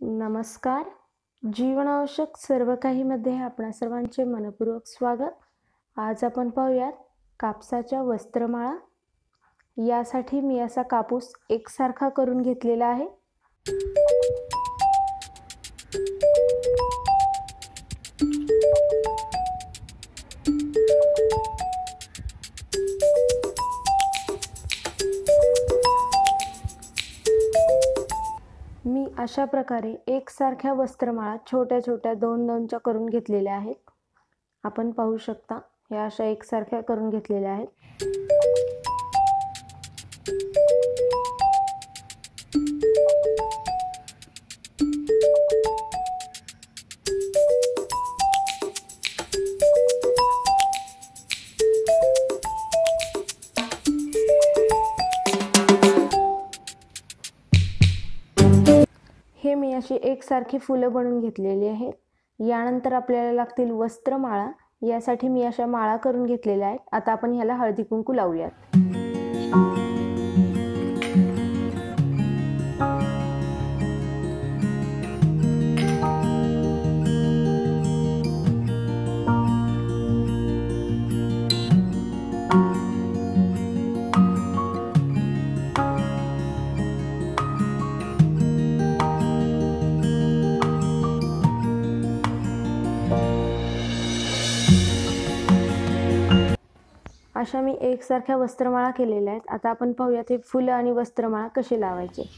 नमस्कार. जीवनावश्यक सर्व काहीमध्ये आपणा सर्वांचे मनपूर्वक स्वागत. आज आपण पाहूयात कापसाच्या वस्त्रमाळा. यासाठी मी असा कापूस एकसारखा करून घेतलेला आहे. मी अशा प्रकारे एकसारख्या वस्त्रमाळा छोट्या छोट्या 2-2च्या करून घेतलेल्या आहेत. आपण पाहू शकता या अशा एकसारख्या करून घेतलेल्या आहेत. हे मी अशी एकसारखी फुलं बनवून घेतलेली आहेत. यानंतर आपल्याला लागतील वस्त्रमाळा. यासाठी मी अशा माळा करून घेतलेल्या आहेत. आता आपण ह्याला हळदी कुंकू लावूयात. अशा मी एकसारख्या वस्त्रमाळा केलेल्या आहेत. आता आपण पाहूयात हे फुलं आणि वस्त्रमाळा कसे लावायचे.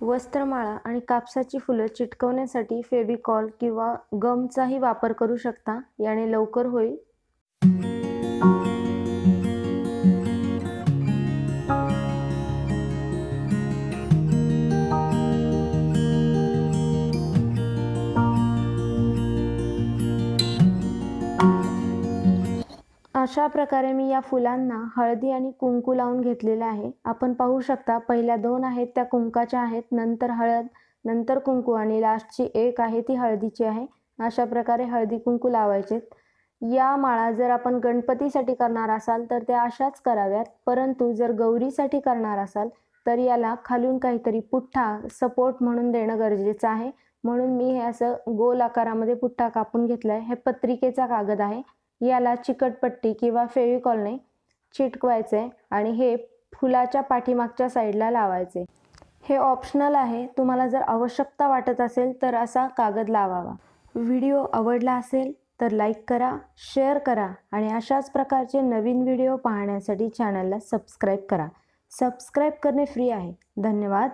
वस्त्रमाळा आणि कापसाची फुलं चिटकवण्यासाठी फेविकॉल किंवा गमचाही वापर करू शकता. याने लवकर होईल. अशा प्रकारे मी या फुलांना हळदी आणि कुंकू लावून घेतलेले आहे. आपण पाहू शकता पहिल्या 2 आहेत त्या कुंकाच्या आहेत, नंतर हळद, नंतर कुंकू आणि लास्टची एक आहे ती हळदीची आहे. अशा प्रकारे हळदी कुंकू लावायचे. या माळा जर आपण गणपतीसाठी करणार असाल तर त्या अशाच कराव्यात, परंतु जर गौरीसाठी करणार असाल तर याला खालून काहीतरी पुठ्ठा सपोर्ट म्हणून देणं गरजेचं आहे. म्हणून मी हे असं गोल आकारामध्ये पुठ्ठा कापून घेतलाय. हे पत्रिकेचा कागद आहे. याला चिकटपट्टी किंवा फेविकॉलने चिटकवायचे आणि हे फुलाच्या पाठीमागच्या साईडला लावायचे. हे ऑप्शनल आहे. तुम्हाला जर आवश्यकता वाटत असेल तर असा कागद लावावा. व्हिडिओ आवडला असेल तर लाईक करा, शेअर करा आणि अशाच प्रकारचे नवीन व्हिडिओ पाहण्यासाठी चॅनलला सबस्क्राईब करा. सबस्क्राईब करणे फ्री आहे. धन्यवाद.